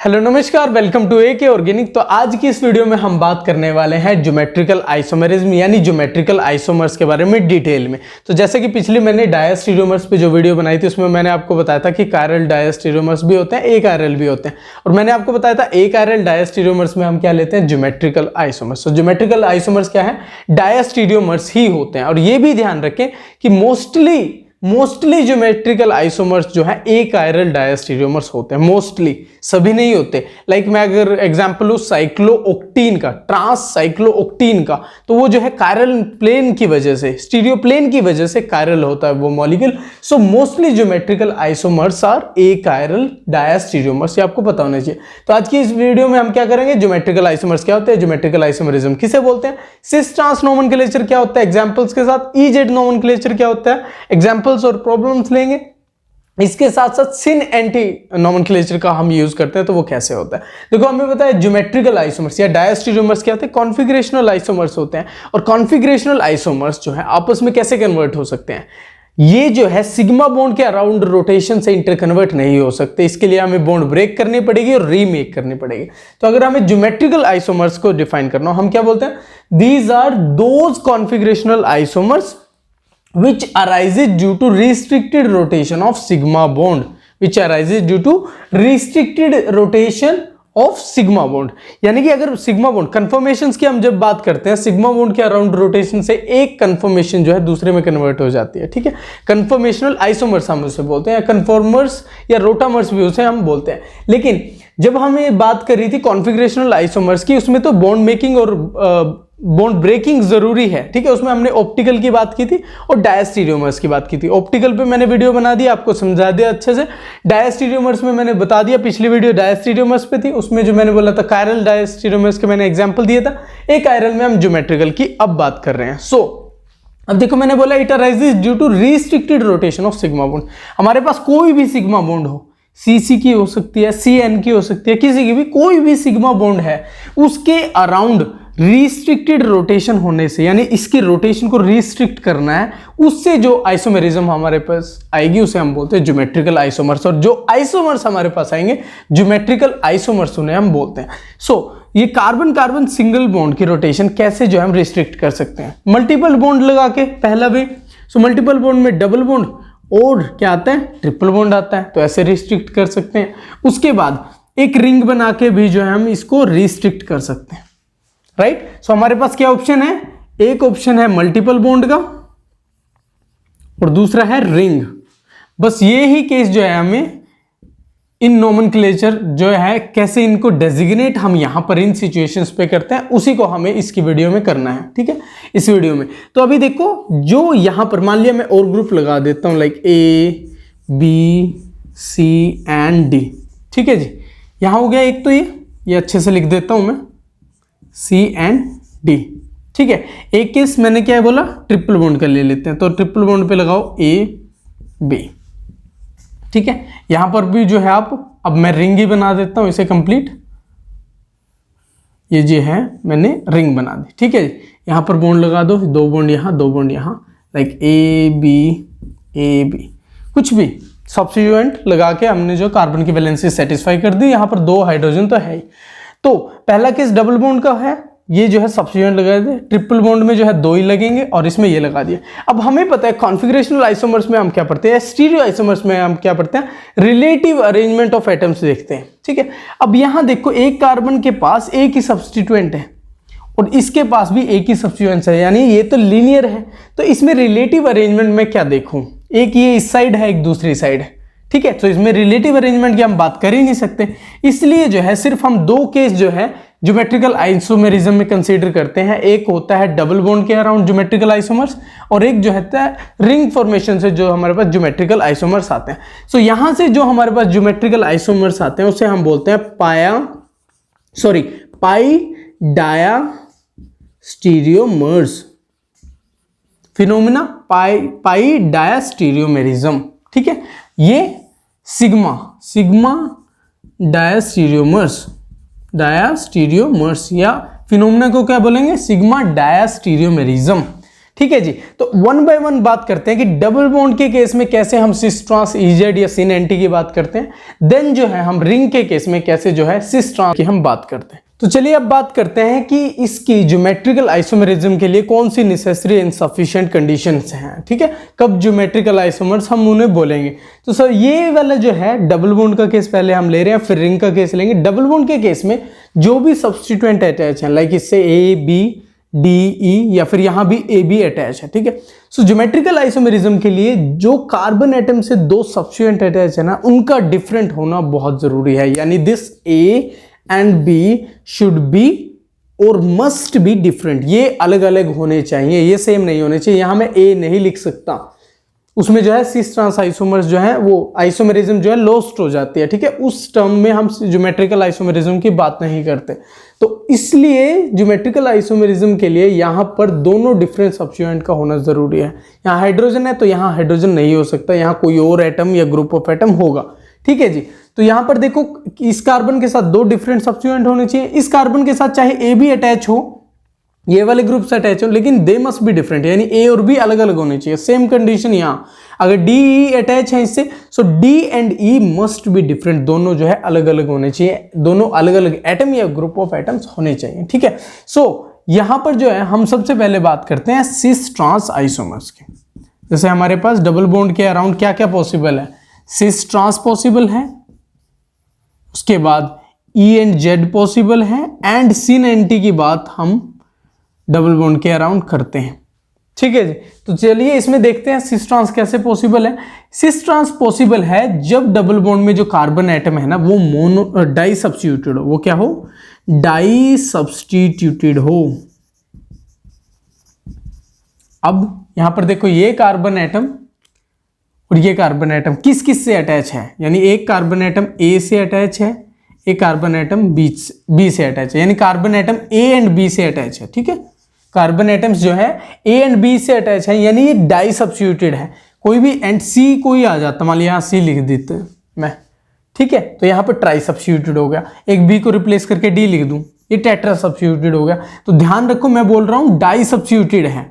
Hello नमस्कार, welcome to AK organic. तो आज की इस वीडियो में हम बात करने वाले हैं ज्योमेट्रिकल आइसोमेरिज्म यानी ज्योमेट्रिकल आइसोमर्स के बारे में डिटेल में। तो जैसे कि पिछली मैंने डायस्टीरियोमर्स पे जो वीडियो बनाई थी उसमें मैंने आपको बताया था कि कायरल डायस्टीरियोमर्स भी होते हैं, एक आयरल भी होते हैं, और मैंने आपको बताया था एक आयरल डायस्टीरियोमर्स में हम क्या लेते हैं, ज्योमेट्रिकल आइसोमर्स। तो ज्योमेट्रिकल आइसोमर्स क्या है, डायस्टीरियोमर्स ही होते हैं। और ये भी ध्यान रखें कि मोस्टली ज्योमेट्रिकल आइसोमर्स जो है एक आयरल डायस्टीरियोमर्स होते हैं, मोस्टली, सभी नहीं होते। लाइक मैं अगर एग्जांपल लूं साइक्लोओक्टीन का, ट्रांस साइक्लोओक्टीन का, तो वो जो है कायरल प्लेन की वजह से, स्टीरियो प्लेन की वजह से कायरल होता है वो molecule. So mostly geometrical isomers are achiral diastereomers, ये आपको पता होना चाहिए। तो आज की इस वीडियो में हम क्या करेंगे, ज्योमेट्रिकल आइसोमर्स क्या होते हैं, ज्योमेट्रिकल आइसोमरिज्म किसे बोलते हैं, सिस ट्रांस नोमेनक्लेचर क्या होता है एग्जांपल्स के साथ, ईजेड नोमेनक्लेचर क्या होता है, एग्जांपल्स और प्रॉब्लम्स लेंगे। इसके साथ साथ सिन एंटी नोमेनक्लेचर का हम यूज करते हैं, तो वो कैसे होता है। देखो हमें पता है ज्योमेट्रिकल आइसोमर्स या डायस्टीरियोमर्स क्या होते हैं, कॉन्फिगरेशनल आइसोमर्स होते हैं। और कॉन्फिगरेशनल आइसोमर्स जो है आपस में कैसे कन्वर्ट हो सकते हैं, ये जो है सिग्मा बॉन्ड के अराउंड रोटेशन से इंटरकन्वर्ट नहीं हो सकते। इसके लिए हमें बॉन्ड ब्रेक करनी पड़ेगी और रीमेक करनी पड़ेगी। तो अगर हमें ज्योमेट्रिकल आइसोमर्स को डिफाइन करना हो, हम क्या बोलते हैं, these are those configurational isomers which arises due to restricted rotation of sigma bond, which arises due to restricted rotation of sigma bond। यानी कि अगर सिग्मा बॉन्ड कन्फर्मेशंस की हम जब बात करते हैं, सिग्मा बॉन्ड के अराउंड रोटेशन से एक कन्फर्मेशन जो है दूसरे में कन्वर्ट हो जाती है, ठीक है। कन्फर्मेशनल आइसोमर्स हम उसे बोलते हैं, या कन्फॉर्मर्स या रोटामर्स भी उसे हम बोलते हैं। लेकिन जब हमें बात कर रही थी कॉन्फिगरेशनल आइसोमर्स की, उसमें तो बॉन्ड मेकिंग और बॉन्ड ब्रेकिंग जरूरी है, ठीक है। उसमें हमने ऑप्टिकल की बात की थी और डायस्टीरियोमर्स की बात की थी। ऑप्टिकल पे मैंने वीडियो बना दिया, आपको समझा दिया अच्छे से। डायस्टीरियोमर्स में मैंने बता दिया, पिछली वीडियो डायस्टीरियोमर्स पे थी, उसमें जो मैंने बोला था कायरल डायस्टीरियोमर्स के मैंने एग्जांपल दिया था। एक आयरल में हम ज्योमेट्रिकल की अब बात कर रहे हैं। अब देखो मैंने बोला it arises due to restricted rotation of sigma bond. हमारे पास कोई भी सिग्मा बॉन्ड हो, सीसी की हो सकती है, सीएन की हो सकती है, किसी की भी कोई भी सिग्मा बॉन्ड है, उसके अराउंड रिस्ट्रिक्टेड रोटेशन होने से, यानी इसकी रोटेशन को रिस्ट्रिक्ट करना है, उससे जो आइसोमेरिज्म हमारे पास आएगी उसे हम बोलते हैं ज्योमेट्रिकल आइसोमर्स। और जो आइसोमर्स हमारे पास आएंगे ज्योमेट्रिकल आइसोमर्स, उन्हें हम बोलते हैं। ये कार्बन कार्बन सिंगल बॉन्ड की रोटेशन कैसे जो हम रिस्ट्रिक्ट कर सकते हैं, मल्टीपल बॉन्ड लगा के, पहला वे। मल्टीपल बॉन्ड में डबल बॉन्ड और क्या आता है, ट्रिपल बॉन्ड आता है, तो ऐसे रिस्ट्रिक्ट कर सकते हैं। उसके बाद एक रिंग बना के भी जो है हम इसको रिस्ट्रिक्ट कर सकते हैं, राइट। हमारे पास क्या ऑप्शन है, एक ऑप्शन है मल्टीपल बॉन्ड का और दूसरा है रिंग। बस ये ही केस जो है हमें इन नोमेनक्लेचर जो है कैसे इनको डेजिग्नेट हम यहां पर इन सिचुएशंस पे करते हैं, उसी को हमें इसकी वीडियो में करना है, ठीक है, इस वीडियो में। तो अभी देखो जो यहां पर मान लिया मैं और ग्रुप लगा देता हूं, like A B C and D, ठीक है जी। यहां हो गया एक, तो ये अच्छे से लिख देता हूं मैं, सी एंड डी, ठीक है। एक केस मैंने क्या बोला, ट्रिपल बॉन्ड का ले लेते हैं, तो ट्रिपल बॉन्ड पे लगाओ ए बी, ठीक है। यहां पर भी जो है आप, अब मैं रिंग ही बना देता हूं इसे कंप्लीट, ये जो है मैंने रिंग बना दी, ठीक है। यहां पर बॉन्ड लगा दो, दो बॉन्ड यहां, दो बॉन्ड यहां, लाइक ए बी, कुछ भी सब्स्टिट्यूएंट लगा के हमने जो कार्बन की वैलेंसी सेटिस्फाई कर दी। यहां पर दो हाइड्रोजन तो है ही। तो पहला केस डबल बॉन्ड का है, ये जो है सब्स्टिट्यूएंट लगा दिए। ट्रिपल बॉन्ड में जो है दो ही लगेंगे और इसमें ये लगा दिया। अब हमें पता है कॉन्फिगरेशनल आइसोमर्स में हम क्या पढ़ते हैं, स्टीरियो आइसोमर्स में हम क्या पढ़ते हैं, रिलेटिव अरेंजमेंट ऑफ एटम्स देखते हैं, ठीक है। अब यहां देखो एक कार्बन के पास एक ही सब्स्टिट्यूएंट है और इसके पास भी एक ही सब्स्टिट्यूएंट है, यानी ये तो लीनियर है। तो इसमें रिलेटिव अरेंजमेंट में क्या देखूं, एक ये इस साइड है, एक दूसरी साइड है, ठीक है। तो इसमें रिलेटिव अरेंजमेंट की हम बात कर ही नहीं सकते, इसलिए जो है सिर्फ हम दो केस जो है ज्योमेट्रिकल आइसोमेरिज्म में कंसीडर करते हैं। एक होता है डबल बॉन्ड के अराउंड ज्योमेट्रिकल आइसोमर्स, और एक जो है रिंग फॉर्मेशन से जो हमारे पास ज्योमेट्रिकल आइसोमर्स आते हैं। यहां से जो हमारे पास ज्योमेट्रिकल आइसोमर्स आते हैं उसे हम बोलते हैं पाई डाया स्टीरियोमर्स फिनोमिना, पाई डाया स्टीरियोमेरिज्म, ठीक है। ये सिग्मा डायस्टीरियोमर्स या फिनोमेना को क्या बोलेंगे, सिग्मा डायस्टीरियोमेरिज्म, ठीक है जी। तो वन बाय वन बात करते हैं कि डबल बॉन्ड के केस में कैसे हम सिस ट्रांस इजेड या सिन एंटी की बात करते हैं, देन जो है हम रिंग के केस में कैसे जो है सिस ट्रांस की हम बात करते हैं। तो चलिए अब बात करते हैं कि इसकी ज्योमेट्रिकल आइसोमेरिज्म के लिए कौन सी नेसेसरी एंड सफिशिएंट कंडीशंस हैं, ठीक है, कब ज्योमेट्रिकल आइसोमर्स हम उन्हें बोलेंगे। तो सर ये वाला जो है डबल बॉन्ड का केस पहले हम ले रहे हैं, फिर रिंग का केस लेंगे। डबल बॉन्ड के केस में जो भी सब्स्टिट्यूएंट अटैच है, लाइक इससे ए बी डी ई या फिर यहां भी ए बी अटैच है, ठीक है। सो ज्योमेट्रिकल आइसोमेरिज्म के लिए जो कार्बन एटम से दो सब्स्टिट्यूएंट अटैच है ना, उनका डिफरेंट होना बहुत जरूरी है, यानी this A and B should be और मस्ट बी डिफरेंट, ये अलग अलग होने चाहिए, ये सेम नहीं होने चाहिए। यहां मैं ए नहीं लिख सकता, उसमें जो है सिस ट्रांस आइसोमर्स जो है वो आइसोमेरिज्म जो है लॉस्ट हो जाती है, ठीक है। उस टर्म में हम ज्योमेट्रिकल आइसोमेरिज्म की बात नहीं करते। तो इसलिए ज्योमेट्रिकल आइसोमेरिज्म के लिए यहां पर दोनों डिफरेंट सब्स्टिट्यूएंट का होना जरूरी है। यहां हाइड्रोजन है तो यहां हाइड्रोजन नहीं हो सकता, यहां कोई और एटम या ग्रुप ऑफ एटम होगा, ठीक है जी। तो यहां पर देखो इस कार्बन के साथ दो डिफरेंट सब्स्टिट्यूएंट होने चाहिए, इस कार्बन के साथ चाहे ए भी अटैच हो, ये वाले ग्रुप से अटैच हो, लेकिन दे मस्ट बी डिफरेंट, यानी ए और बी अलग अलग होने चाहिए। सेम कंडीशन यहां अगर डी ई अटैच है इससे, so D and E must be different, दोनों जो है अलग अलग होने चाहिए, दोनों अलग अलग एटम या ग्रुप ऑफ एटम्स होने चाहिए, ठीक है। सो यहां पर जो है हम सबसे पहले बात करते हैं सिस ट्रांस आइसोमर्स की। जैसे हमारे पास डबल बॉन्ड के अराउंड क्या क्या पॉसिबल है, सिस ट्रांस पॉसिबल है, उसके बाद ई एंड जेड पॉसिबल है, एंड सिन एंटी की बात हम डबल बॉन्ड के अराउंड करते हैं, ठीक है जी। तो चलिए इसमें देखते हैं सिस ट्रांस कैसे पॉसिबल है। सिस ट्रांस पॉसिबल है जब डबल बॉन्ड में जो कार्बन एटम है ना वो मोनो डाई सब्स्टिट्यूटेड हो, वो क्या हो, डाई सब्स्टिट्यूटेड हो। अब यहां पर देखो ये कार्बन एटम और ये कार्बन एटम किस किस से अटैच है, यानी एक कार्बन एटम ए से अटैच है, एक कार्बन एटम बी से अटैच है, यानी carbon atom A and B से अटैच है, ठीक है। कार्बन एटम्स जो है ए एंड बी से अटैच है, यानी ये डाई सब्स्टिट्यूटेड है। कोई भी एंड सी कोई आ जाता, मान लिया यहां सी लिख देते मैं, ठीक है, तो यहां पर ट्राई सब्स्टिट्यूटेड हो गया। एक बी को रिप्लेस करके डी लिख दूं, ये टेट्रा सब्स्टिट्यूटेड हो गया। तो ध्यान रखो मैं बोल रहा हूं डाई सब्स्टिट्यूटेड है,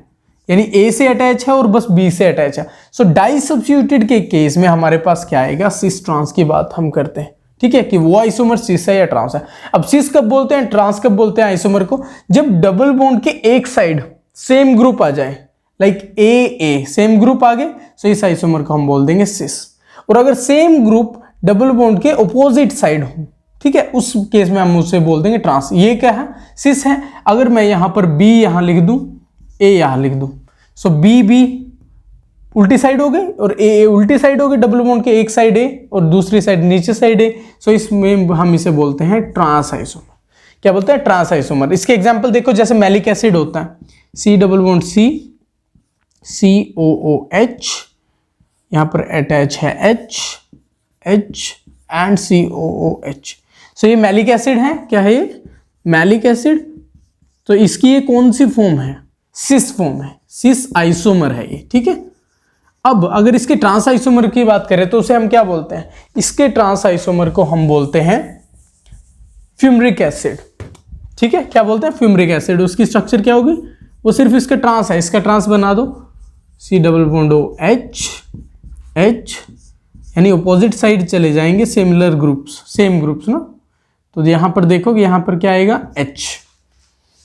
यानी ए से अटैच है और बस बी से अटैच है। सो डाई सब्स्टिट्यूटेड के केस में हमारे पास क्या आएगा, सिस ट्रांस की बात हम करते हैं, ठीक है, कि वो आइसोमर सिस है या ट्रांस है। अब सिस कब बोलते हैं, ट्रांस कब बोलते हैं आइसोमर को, जब डबल बॉन्ड के एक साइड सेम ग्रुप आ जाए, लाइक ए सेम ग्रुप आ गए, सो इस आइसोमर को हम बोल देंगे सिस। और अगर सेम ग्रुप डबल बॉन्ड के ऑपोजिट साइड हो, ठीक है, उस केस में हम उसे बोल देंगे ट्रांस। ये क्या है, सिस है। अगर मैं यहां पर बी यहां लिख दूं, ए यहां लिख दूं, सो बी बी उल्टी साइड हो गई और ए उल्टी साइड हो गई, डबल बॉन्ड के एक साइड ए और दूसरी साइड नीचे साइड ए, सो इसमें हम इसे बोलते हैं ट्रांस आइसोमर। क्या बोलते हैं, ट्रांस आइसोमर। इसके एग्जांपल देखो, जैसे मैलिक एसिड होता है, C double bond C, COOH, यहां पर अटैच है H एंड COOH। सो ये मैलिक एसिड है, क्या है ये, मैलिक एसिड। तो इसकी ये कौन सी फॉर्म है, सिस फॉर्म है, सिस आइसोमर है ये, ठीक है। अब अगर इसके ट्रांस आइसोमर की बात करें तो उसे हम क्या बोलते हैं, इसके ट्रांस आइसोमर को हम बोलते हैं फ्यूमरिक एसिड, ठीक है। क्या बोलते हैं, फ्यूमरिक एसिड। उसकी स्ट्रक्चर क्या होगी, वो सिर्फ इसका ट्रांस है, इसका ट्रांस बना दो, C डबल बॉन्ड H, यानी अपोजिट साइड चले जाएंगे, सिमिलर ग्रुप्स, सेम ग्रुप्स ना। तो यहां पर देखो कि यहां पर क्या आएगा, H,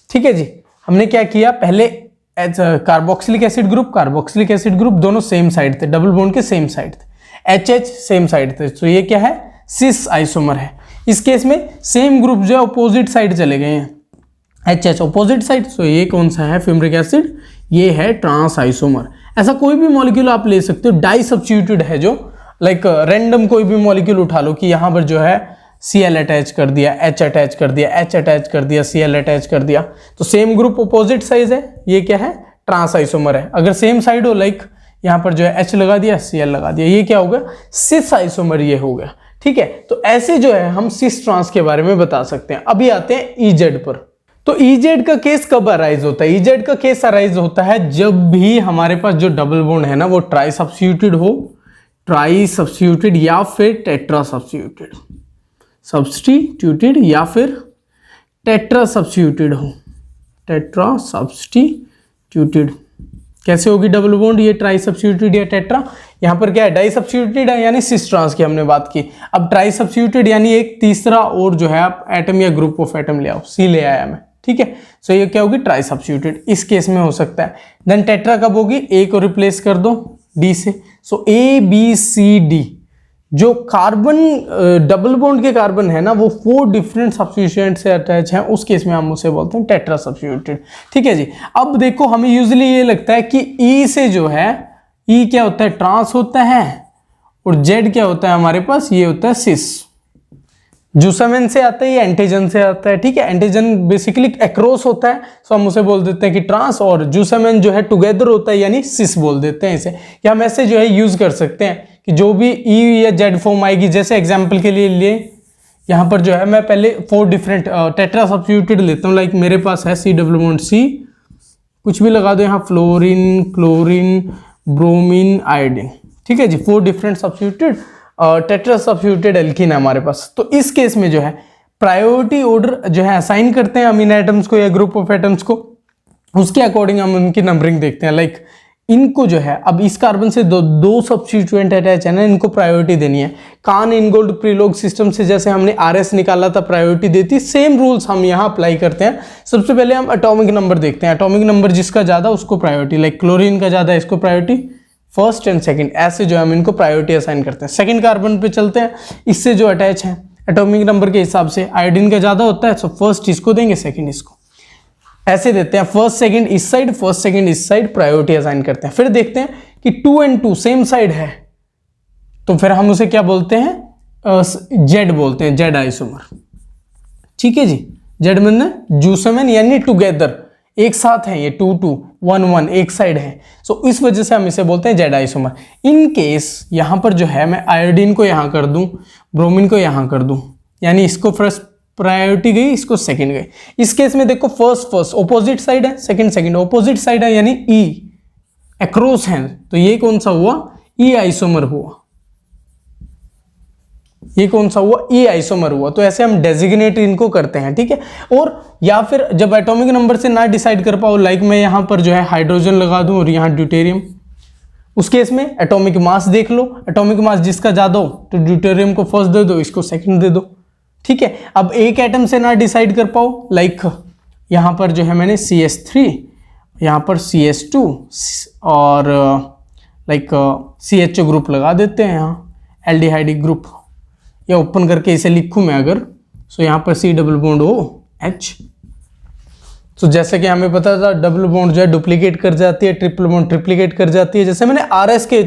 ठीक है जी। हमने क्या किया, पहले carboxylic acid group, carboxylic acid group दोनों सेम साइड थे, डबल बॉन्ड के सेम साइड थे, HH सेम साइड थे, तो ये क्या है, सिस आइसोमर है। इस केस में सेम ग्रुप जो है अपोजिट साइड चले गए हैं, HH अपोजिट साइड, सो ये कौन सा है, फ्यूमरिक एसिड, ये है ट्रांस आइसोमर। ऐसा कोई भी मॉलिक्यूल आप ले सकते हो, डाई सब्स्टिट्यूटेड है जो, लाइक रैंडम कोई भी मॉलिक्यूल उठा लो कि यहां पर जो है Cl अटैच कर दिया, H अटैच कर दिया, H अटैच कर दिया, Cl अटैच कर दिया, तो सेम ग्रुप अपोजिट साइज है, ये क्या है, ट्रांस आइसोमर है। अगर सेम साइड हो, लाइक यहां पर जो है H लगा दिया, Cl लगा दिया, ये क्या हो गया, सिस आइसोमर ये हो गया, ठीक है। तो ऐसे जो है हम सिस ट्रांस के बारे में बता सकते हैं। अभी आते हैं EZ पर। तो EZ का केस कब अराइज होता है, EZ का केस अराइज होता है जब भी हमारे पास जो डबल बॉन्ड है ना वो ट्राई सब्स्टिट्यूटेड हो, ट्राई सब्स्टिट्यूटेड या फिर टेट्रा सब्स्टिट्यूटेड, सब्स्टिट्यूटेड या फिर टेट्रा सब्स्टिट्यूटेड हो, टेट्रा सब्स्टिट्यूटेड, कैसे होगी डबल बॉन्ड, ये ट्राई सब्स्टिट्यूटेड या टेट्रा। यहाँ पर क्या है, डाई सब्स्टिट्यूटेड है यानी सिस ट्रांस की हमने बात की। अब ट्राई सब्स्टिट्यूटेड यानी एक तीसरा और जो है आप एटम या ग्रुप ऑफ एटम ले आओ, सी ले आया मैं, ठीक है। सो ये क्या होगी, ट्राई सब्स्टिट्यूटेड, इस केस में हो सकता है। देन टेट्रा कब होगी, ए को रिप्लेस कर दो डी से। सो ए बी सी डी, जो कार्बन डबल बॉन्ड के कार्बन है ना वो 4 डिफरेंट सब्स्टिट्यूएंट से अटैच हैं, उस केस में हम उसे बोलते हैं टेट्रा सब्स्टिट्यूटेड, ठीक है जी। अब देखो हमें यूजुअली ये लगता है कि ई से जो है, ई क्या होता है, ट्रांस होता है, और जेड क्या होता है हमारे पास, ये होता है सिस। जूसामेन से आता है, ये एंटीजन से आता है, ठीक है। एंटीजन बेसिकली एक्रॉस होता है, सो हम उसे बोल देते हैं कि ट्रांस, और जूसामेन जो है टुगेदर होता है यानी सिस बोल देते हैं इसे। या हम ऐसे जो है यूज कर सकते हैं कि जो भी ई या जेड फॉर्म आएगी, जैसे एग्जांपल के लिए यहाँ पर जो है मैं पहले 4 डिफरेंट टेट्रा सब्स्टिट्यूटेड लेता हूँ। लाइक मेरे पास है सी डबल बॉन्ड सी, कुछ भी लगा दो यहाँ, फ्लोरीन, क्लोरीन, ब्रोमीन, आयोडीन, ठीक है जी। 4 different substituted tetra substituted alkene है हमारे पास। तो इस केस में जो है प्रायोरिटी ऑर्डर जो है असाइन करते हैं अमीनो एटम्स को या ग्रुप ऑफ एटम्स को, उसके अकॉर्डिंग हम उनकी नंबरिंग देखते हैं। लाइक इनको जो है, अब इस कार्बन से दो सब्स्टिट्यूएंट अटैच है ना, इनको प्रायोरिटी देनी है। कान इनगोल्ड प्रीलोग सिस्टम से जैसे हमने आरएस निकाला था, प्रायोरिटी देती, सेम रूल्स हम यहाँ अप्लाई करते हैं। सबसे पहले हम एटॉमिक नंबर देखते हैं, एटॉमिक नंबर जिसका ज्यादा उसको प्रायोरिटी, लाइक क्लोरीन का ज्यादा है इसको प्रायोरिटी, फर्स्ट एंड सेकंड, ऐसे जो है हम इनको प्रायोरिटी असाइन करते हैं। सेकंड कार्बन पे चलते हैं, इससे जो अटैच है एटॉमिक नंबर के हिसाब से आयोडीन का ज्यादा होता है, सो फर्स्ट इसको देंगे, सेकंड इसको, ऐसे देते हैं। फर्स्ट सेकंड इस साइड, फर्स्ट सेकंड इस साइड, प्रायोरिटी असाइन करते हैं। फिर देखते हैं कि 2 and 2 सेम साइड है, तो फिर हम उसे क्या बोलते हैं, जेड बोलते हैं, जेड आइसोमर, ठीक है जी। जेड मतलब जूसमेन यानी टुगेदर, एक साथ हैं ये, 2 2 1 1 एक साइड है, सो इस वजह से हम इसे बोलते हैं जेड आइसोमर। इन केस यहां पर जो है मैं आयोडीन को यहां कर दूं, ब्रोमीन को यहां कर दूं, यानी इसको फर्स्ट प्रायोरिटी गई, इसको सेकंड गई। इस केस में देखो फर्स्ट ऑपोजिट साइड है, सेकंड ऑपोजिट साइड है, यानी ई एक्रॉस है, तो ये कौन सा हुआ, ई आइसोमर हुआ। ये कौन सा हुआ, ई आइसोमर हुआ। तो ऐसे हम डेजिग्नेट इनको करते हैं, ठीक है। और या फिर जब एटॉमिक नंबर से ना डिसाइड कर पाओ, लाइक मैं यहां पर जो है हाइड्रोजन लगा दूं और यहां ड्यूटेरियम, उस केस में एटॉमिक मास देख लो, एटॉमिक मास जिसका ज्यादा हो तो ड्यूटेरियम को फर्स्ट दे दो, इसको सेकंड दे दो, ठीक है। अब एक एटम से ना डिसाइड कर पाओ, लाइक यहां पर जो है मैंने CH3, यहां पर CH2 और लाइक CHO ग्रुप लगा देते हैं, यहाँ एल्डिहाइडिक ग्रुप, या ओपन करके इसे लिखूं मैं अगर, सो यहाँ पर C डबल बॉन्ड OH। तो जैसे कि हमें पता था डबल बॉन्ड जो है डुप्लीकेट कर जाती है, ट्रिपल बॉन्ड ट्रिप्लीकेट कर जाती है, जैसे मैंने RS के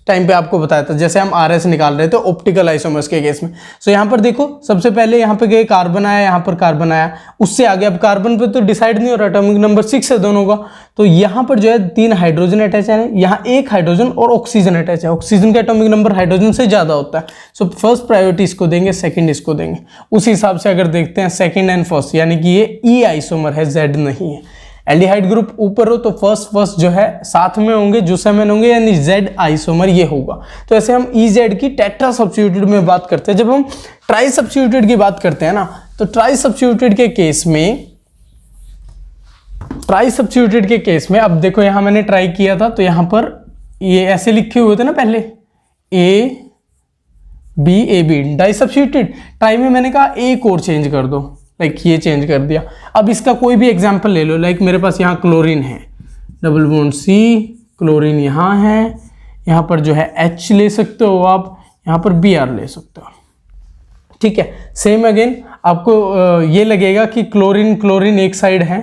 टाइम पे आपको बताया था, जैसे हम RS निकाल रहे थे ऑप्टिकल आइसोमर्स के केस में। सो यहाँ पर देखो सबसे पहले यहाँ पे गए कार्बन आया, यहाँ पर कार्बन आया, उससे आगे अब कार्बन पे तो डिसाइड नहीं हो रहा, एटॉमिक नंबर 6 है दोनों का, तो यहाँ पर जो है 3 हाइड्रोजन अटैच है, यहाँ 1 हाइड्रोजन और ऑक्सीजन अटैच है, ऑक्सीजन का एटॉमिक नंबर हाइड्रोजन से ज्यादा होता है, सो फर्स्ट प्रायोरिटी इसको देंगे, सेकंड इसको देंगे। उस हिसाब से अगर देखते हैं सेकंड एंड फर्स्ट, यानी कि ये ई आइसोमर है, जेड नहीं है। एल्डिहाइड ग्रुप ऊपर हो तो फर्स्ट जो है साथ में होंगे, जूसामेन होंगे, यानी जेड आइसोमर ये होगा। तो ऐसे हम EZ की टेट्रा सब्स्टिट्यूटेड में बात करते हैं। जब हम ट्राई सब्स्टिट्यूटेड की बात करते हैं ना, तो ट्राई सब्स्टिट्यूटेड के केस में अब देखो यहाँ मैंने ट्राई किया था, तो यहाँ पर ये ऐसे लिखे हुए थे ना पहले, AB डाई सब्स्टिट्यूटेड। ट्राई में मैंने कहा एक और चेंज कर दो, लाइक ये चेंज कर दिया। अब इसका कोई भी एग्जांपल ले लो, लाइक मेरे पास यहाँ क्लोरीन है, डबल बॉन्ड C, क्लोरीन यहाँ है, यहाँ पर जो है H ले सकते हो आप, यहाँ पर Br ले सकते हो, ठीक है। सेम अगेन आपको ये लगेगा कि क्लोरीन एक साइड है,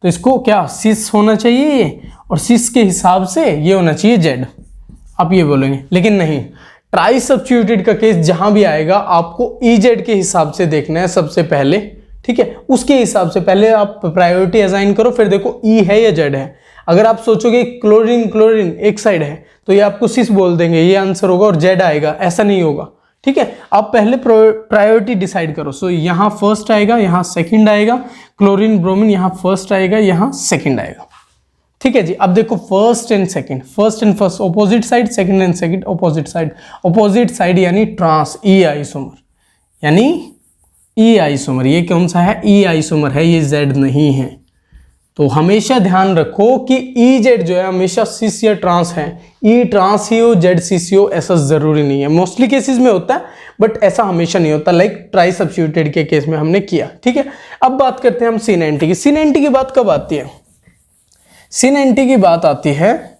तो इसको क्या सिस होना चाहिए ये, और सिस के हिसाब से ये होना चाहिए जेड, आप ये बोलेंगे। लेकिन नहीं, ट्राई सब्स्टिट्यूटेड का केस जहां भी आएगा आपको EZ के हिसाब से देखना है सबसे पहले, ठीक है। उसके हिसाब से पहले आप प्रायोरिटी असाइन करो, फिर देखो E है या जेड है। अगर आप सोचोगे क्लोरीन एक साइड है तो ये आपको सिस बोल देंगे, ये आंसर होगा और जेड आएगा, ऐसा नहीं होगा, ठीक है। आप पहले प्रायोरिटी डिसाइड करो। सो यहाँ फर्स्ट आएगा, यहाँ सेकंड आएगा, क्लोरीन ब्रोमीन यहाँ फर्स्ट आएगा, यहाँ सेकंड आएगा, ठीक है जी। अब देखो first and first opposite side, second and second opposite side. Opposite side यानी ट्रांस, ई आइसोमर, यानी ई आइसोमर। ये कौन सा है, ई आइसोमर है, ये जेड नहीं है। तो हमेशा ध्यान रखो कि ई जेड जो है हमेशा सिस या ट्रांस है, ई ट्रांस ही हो जेड सिस हो ऐसा जरूरी नहीं है। मोस्टली केसेस में होता है बट ऐसा हमेशा नहीं होता, लाइक ट्राई सब्स्टिट्यूटेड के केस में हमने किया। ठीक है, अब बात करते हैं हम C90 की। C90 की बात कब आती है? C90 की बात आती है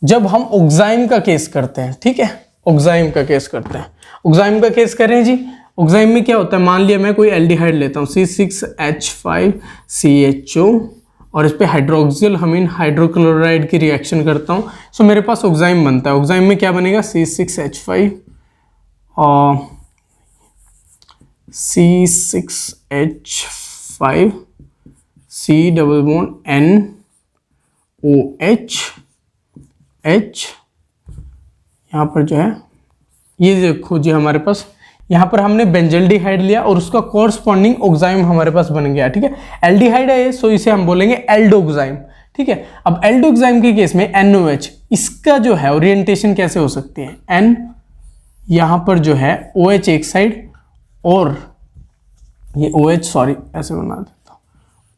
जब हम ऑक्साइम का केस करते हैं। ठीक है, ऑक्साइम का केस करते हैं। ऑक्साइम का केस करें जी, ऑक्साइम में क्या होता है, मान लिया मैं कोई एल्डिहाइड लेता हूँ C6H5CHO और इस पे हाइड्रोक्सिल अमीन हाइड्रोक्लोराइड की रिएक्शन करता हूँ, सो मेरे पास ऑक्साइम बनता है। ऑक्साइम में क्या बनेगा, C6H5 और C6H5 C double bond NOH H, यहाँ पर जो है ये देखो जी हमारे पास यहाँ पर हमने बेंजल्डिहाइड लिया और उसका कोरस्पॉन्डिंग ऑक्साइम हमारे पास बन गया। ठीक है, एल्डिहाइड है ये, सो इसे हम बोलेंगे एल्डोक्साइम। ठीक है, अब एल्डोक्साइम के केस में NOH, इसका जो है ओरिएंटेशन कैसे हो सकती है, N यहाँ पर जो है OH एक साइड और ये OH, सॉरी ऐसे बना देता हूँ,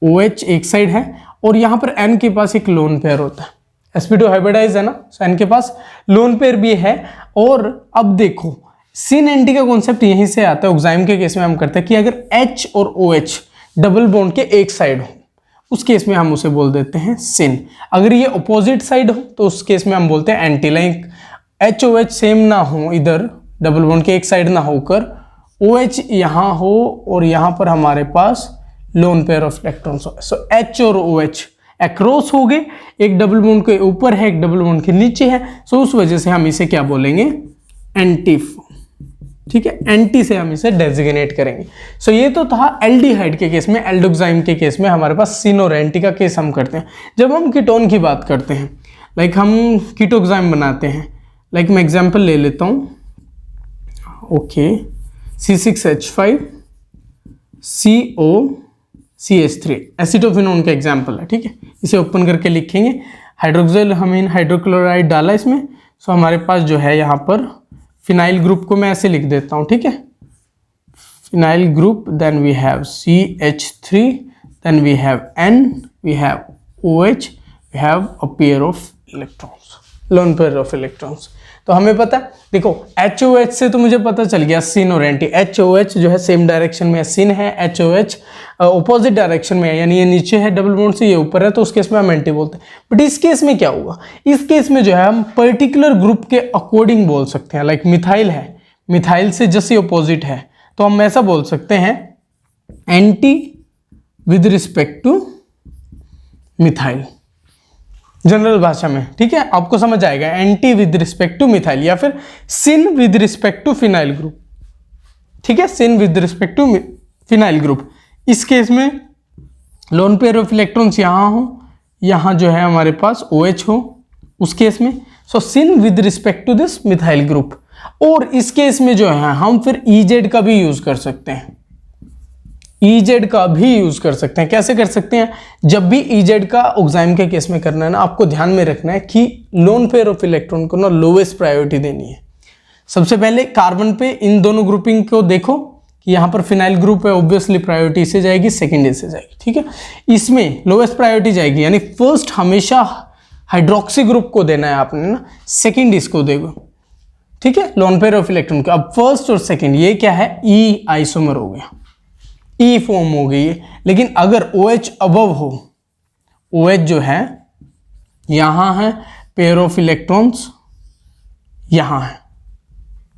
OH एक साइड है और यहाँ पर N के पास एक लोन पेयर होता है, sp2 हाइब्रिडाइज है ना, सो N के पास लोन पेयर भी है। और अब देखो C90 का कॉन्सेप्ट यहीं से आता है। ऑक्साइम के केस में हम करते हैं कि अगर H और OH डबल बॉन्ड के एक साइड हो उस केस में हम उसे बोल देते हैं सिन। अगर ये अपोजिट साइड हो तो उस केस में हम बोलते हैं एंटी। लाइक HOH सेम ना हो, इधर डबल बॉन्ड के एक साइड ना होकर OH यहाँ हो और यहाँ पर हमारे पास लोन पेयर ऑफ इलेक्ट्रॉन्स हो, सो H और OH अक्रॉस हो गए, एक डबल बॉन्ड के ऊपर है एक डबल बॉन्ड के नीचे है, सो उस वजह से हम इसे क्या बोलेंगे, एंटी। ठीक है, एंटी से हम इसे डेजिग्नेट करेंगे। सो ये तो था एल्डिहाइड के केस में। एल्डोक्साइम के केस में हमारे पास सिन और एंटी का केस हम करते हैं। जब हम कीटोन की बात करते हैं, लाइक हम कीटोक्साइम बनाते हैं, लाइक मैं एग्जांपल ले लेता हूँ, ओके C6H5 COCH3 एसिटोफिनोन का एग्जाम्पल है। ठीक है, इसे ओपन करके लिखेंगे, हाइड्रोक्सिल अमीन हाइड्रोक्लोराइड डाला इसमें, सो हमारे पास जो है यहाँ पर फिनाइल ग्रुप को मैं ऐसे लिख देता हूँ। ठीक है, phenyl group, then we have CH3, then we have N, we have OH, we have a pair of electrons, lone pair of electrons. तो हमें पता है, देखो HOH से तो मुझे पता चल गया सिन और एंटी। HOH जो है सेम डायरेक्शन में सिन है, HOH ऑपोजिट डायरेक्शन में है, यानी ये नीचे है डबल बॉन्ड से, ये ऊपर है, तो उस केस में हम एंटी बोलते हैं। बट इस केस में क्या होगा, इस केस में जो है हम पर्टिकुलर ग्रुप के अकॉर्डिंग बोल सकते हैं। लाइक मिथाइल है, मिथाइल से जस्ट ही ऑपोजिट है, तो हम ऐसा बोल सकते हैं anti with respect to methyl, general भाषा में। ठीक है, आपको समझ आएगा, anti with respect to methyl, या फिर syn with respect to phenyl group. ठीक है, syn with respect to phenyl group. इस केस में लोन पेयर ऑफ इलेक्ट्रॉन्स यहाँ हो, यहाँ जो है हमारे पास OH हो उस केस में, so syn with respect to this methyl group. और इस केस में जो है हम फिर EZ का भी यूज कर सकते हैं, EZ का भी यूज कर सकते हैं। कैसे कर सकते हैं, जब भी EZ का ऑक्साइम के केस में करना है ना, आपको ध्यान में रखना है कि लोन पेयर ऑफ इलेक्ट्रॉन को ना लोवेस्ट प्रायोरिटी देनी है। सबसे पहले कार्बन पे इन दोनों ग्रुपिंग को देखो कि यहाँ पर फिनाइल ग्रुप है, ऑब्वियसली प्रायोरिटी इसे जाएगी, सेकेंड इसे जाएगी। ठीक है, इसमें लोवेस्ट प्रायोरिटी जाएगी, यानी फर्स्ट हमेशा हाइड्रोक्सी ग्रुप को देना है आपने ना, सेकेंड इसको देगा। ठीक है, लोन पेयर ऑफ इलेक्ट्रॉन को। अब फर्स्ट और सेकेंड ये क्या है, E आइसोमर हो गया, E फॉर्म हो गई है। लेकिन अगर OH अबव हो, OH जो है यहां है, पेयर ऑफ इलेक्ट्रॉन्स यहां है।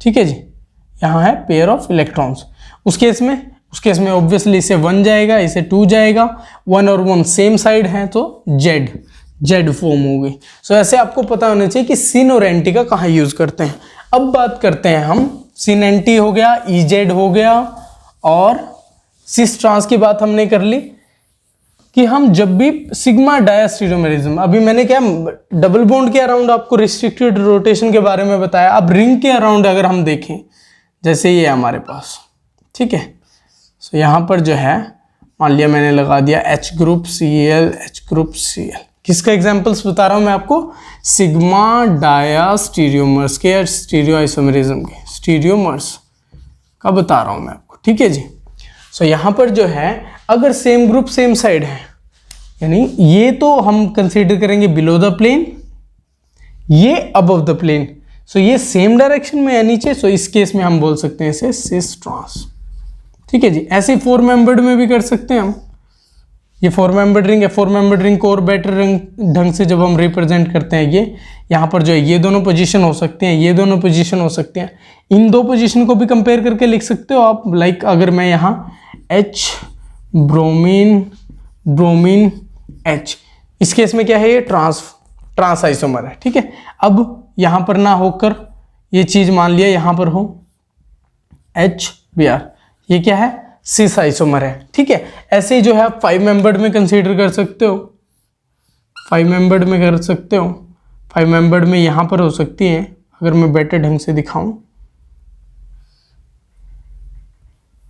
ठीक है जी, यहां है पेयर ऑफ इलेक्ट्रॉन्स। उस केस में ऑब्वियसली इसे 1 जाएगा, इसे 2 जाएगा, 1 और 1 सेम साइड है तो Z फॉर्म हो गई। सो ऐसे आपको पता होना चाहिए कि सिन और एंटी का कहाँ यूज करते हैं। अब बात करते हैं हम, सिन एंटी हो गया, EZ हो गया, और सिस ट्रांस की बात हमने कर ली कि हम जब भी सिग्मा डायस्टेरियोमेरिज्म, अभी मैंने क्या डबल बॉन्ड के अराउंड आपको रिस्ट्रिक्टेड रोटेशन के बारे में बताया। अब रिंग के अराउंड अगर हम देखें, जैसे ये हमारे पास, ठीक है, सो यहाँ पर जो है मान लिया मैंने लगा दिया H group Cl, H group Cl। किसका एग्जांपल्स बता रहा हूँ मैं आपको, सिग्मा डायस्टेरियोमर्स के, स्टीरियो आइसोमेरिज्म के, स्टीरियोमर्स का बता रहा हूँ मैं आपको। ठीक है जी, सो यहाँ पर जो है अगर सेम ग्रुप सेम साइड है यानी ये तो हम कंसीडर करेंगे बिलो द प्लेन, ये अबव द प्लेन, सो ये सेम डायरेक्शन में है नीचे, सो इस केस में हम बोल सकते हैं इसे सिस ट्रांस। ठीक है जी। ऐसे 4 मेंबर्ड में भी कर सकते हैं हम। ये 4 मेंबर्ड रिंग है, 4 मेंबर्ड रिंग को और बेटर ढंग से जब हम रिप्रेजेंट करते हैं, ये यहाँ पर जो है ये दोनों पोजीशन हो सकते हैं, ये दोनों पोजीशन हो सकते हैं। इन दो पोजीशन को भी कंपेयर करके लिख सकते हो आप। लाइक अगर मैं यहाँ H ब्रोमीन ब्रोमीन H, इस केस में क्या है, ये ट्रांस आइसोमर है। ठीक है। अब यहाँ पर ना होकर ये चीज मान लिया यहाँ पर हो HBr, ये क्या है, सिस आइसोमर है। ठीक है। ऐसे ही जो है आप 5 मेंबर्ड में कंसीडर कर सकते हो, 5 मेंबर्ड में कर सकते हो। 5 मेंबर्ड में यहाँ पर हो सकती है, अगर मैं बेटर ढंग से दिखाऊं।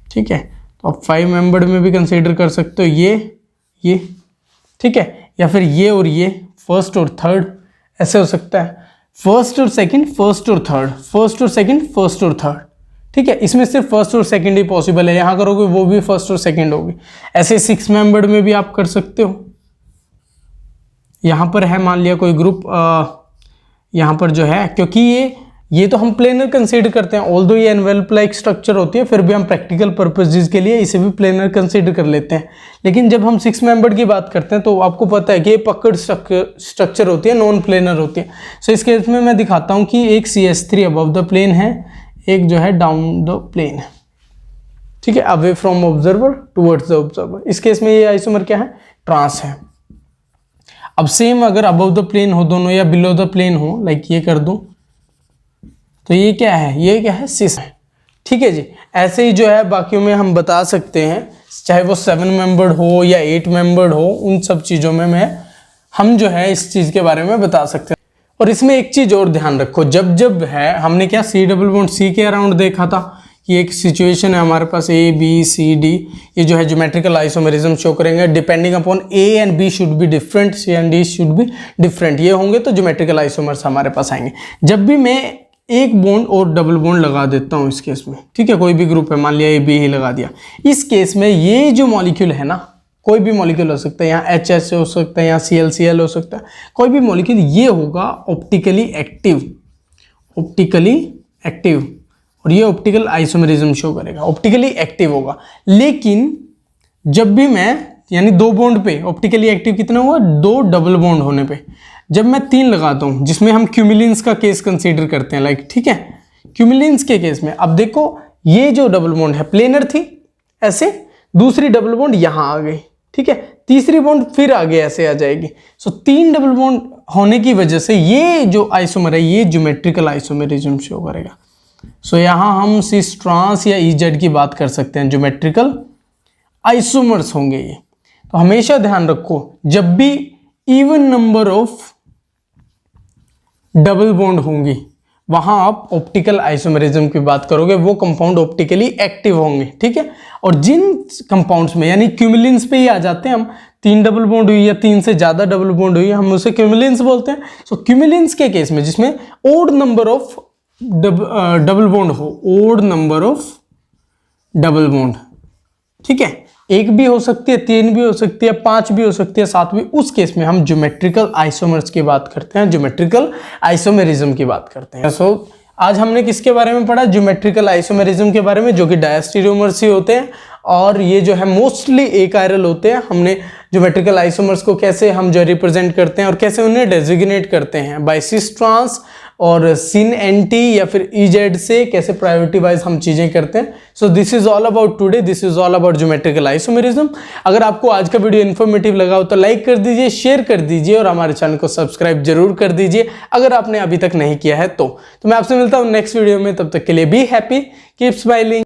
ठीक है। तो आप 5 मेंबर्ड में भी कंसीडर कर सकते हो ये। ठीक है। या फिर ये और ये, फर्स्ट और थर्ड, ऐसे हो सकता है। फर्स्ट और सेकंड, फर्स्ट और थर्ड, फर्स्ट और सेकंड, फर्स्ट और थर्ड। ठीक है। इसमें सिर्फ फर्स्ट और सेकंड ही पॉसिबल है, यहां करोगे वो भी फर्स्ट और सेकंड होगी। ऐसे 6 मेंबर्ड में भी आप कर सकते हो। यहां पर है मान लिया कोई ग्रुप, यहां पर जो है, क्योंकि ये तो हम प्लेनर कंसीडर करते हैं, ऑल्दो ये एनवेलप लाइक स्ट्रक्चर होती है, फिर भी हम प्रैक्टिकल पर्पसेस के लिए इसे भी प्लेनर कंसीडर कर लेते हैं। लेकिन जब हम 6 मेंबर्ड की बात करते हैं तो आपको पता है कि ये पकड़ स्ट्रक्चर होती है, नॉन प्लेनर होती है। सो इस केस में मैं दिखाता हूं कि एक CH3 अबव द प्लेन है, एक जो है डाउन द प्लेन है। ठीक है। Away from observer towards the observer. इस केस में ये आइसोमर क्या है, ट्रांस है। अब सेम अगर अबव द प्लेन हो दोनों या बिलो द प्लेन हो, लाइक ये कर दूं, तो ये क्या है, ये क्या है, सिस है। ठीक है जी। ऐसे ही जो है बाकियों में हम बता सकते हैं, चाहे वो 7 मेंबर्ड हो या 8 मेंबर्ड हो, उन सब चीज़ों में हम जो है इस चीज़ के बारे में बता सकते हैं। और इसमें एक चीज़ और ध्यान रखो, जब है हमने क्या C डबल बॉन्ड C के अराउंड देखा था कि एक सिचुएशन है हमारे पास A B C D, ये जो है ज्योमेट्रिकल आइसोमेरिज्म शो करेंगे depending upon A and B should be different, C and D should be different, ये होंगे तो ज्योमेट्रिकल आइसोमर्स हमारे पास आएंगे। जब भी मैं एक बॉन्ड और डबल बॉन्ड लगा देता हूं इस केस में, ठीक है, कोई भी ग्रुप है, मान लिया A B ही लगा दिया, इस केस में ये जो मॉलिक्यूल है ना, कोई भी मॉलिक्यूल हो सकता है, यहाँ HS हो सकता है, यहाँ CL हो सकता है, कोई भी मॉलिक्यूल, ये होगा ऑप्टिकली एक्टिव, और ये ऑप्टिकल आइसोमेरिज्म शो करेगा, ऑप्टिकली एक्टिव होगा। लेकिन जब भी मैं, यानी 2 बॉन्ड पे ऑप्टिकली एक्टिव कितना हुआ, 2 डबल बॉन्ड होने पे, जब मैं 3 लगाता हूं, जिसमें हम क्यूमिलिन्स का केस कंसीडर करते हैं, लाइक, ठीक है, क्यूमिलिन्स के केस में अब देखो ये जो डबल बॉन्ड है प्लेनर थी, ऐसे दूसरी डबल बॉन्ड यहां आ गई, ठीक है, तीसरी बॉन्ड फिर आगे ऐसे आ जाएगी। सो 3 डबल बॉन्ड होने की वजह से ये जो आइसोमर है ये ज्योमेट्रिकल आइसोमेरिज्म शो करेगा। सो यहां हम सिस ट्रांस या EZ की बात कर सकते हैं, ज्योमेट्रिकल आइसोमर्स होंगे ये। तो हमेशा ध्यान रखो, जब भी even number of double bond होंगी वहां आप ऑप्टिकल आइसोमेरिज्म की बात करोगे, वो कंपाउंड ऑप्टिकली एक्टिव होंगे, ठीक है। और जिन कंपाउंड्स में, यानी क्यूमिलिन्स पे ही आ जाते हैं हम, 3 डबल बॉन्ड हुई या 3 से ज्यादा डबल बॉन्ड हुई, हम उसे क्यूमिलिन्स बोलते हैं। सो क्यूमिलिन्स के केस में जिसमें odd number of double bond हो, odd number of double bond, ठीक है, 1 भी हो सकती है, 3 भी हो सकती है, 5 भी हो सकती है, 7 भी, उस केस में हम ज्योमेट्रिकल आइसोमर्स की बात करते हैं, ज्योमेट्रिकल आइसोमेरिज्म की बात करते हैं। सो आज हमने किसके बारे में पढ़ा, ज्योमेट्रिकल आइसोमेरिज्म के बारे में, जो कि डायस्टेरियोमर्स ही होते हैं, और ये जो है मोस्टली एकायरल होते हैं। हमने ज्योमेट्रिकल आइसोमर्स को कैसे हम जो रिप्रेजेंट करते हैं और कैसे उन्हें डेजिग्नेट करते हैं, बाय सिस ट्रांस और सिन NT या फिर EZ से कैसे प्रायोरिटी वाइज हम चीजें करते हैं। So this is all about today, this is all about geometrical isomerism. अगर आपको आज का वीडियो इन्फॉर्मेटिव लगा हो तो लाइक कर दीजिए, शेयर कर दीजिए और हमारे चैनल को सब्सक्राइब जरूर कर दीजिए अगर आपने अभी तक नहीं किया है तो मैं आपसे मिलता हूँ नेक्स्ट वीडियो में। तब तक के लिए बी हैप्पी, कीप स्माइलिंग।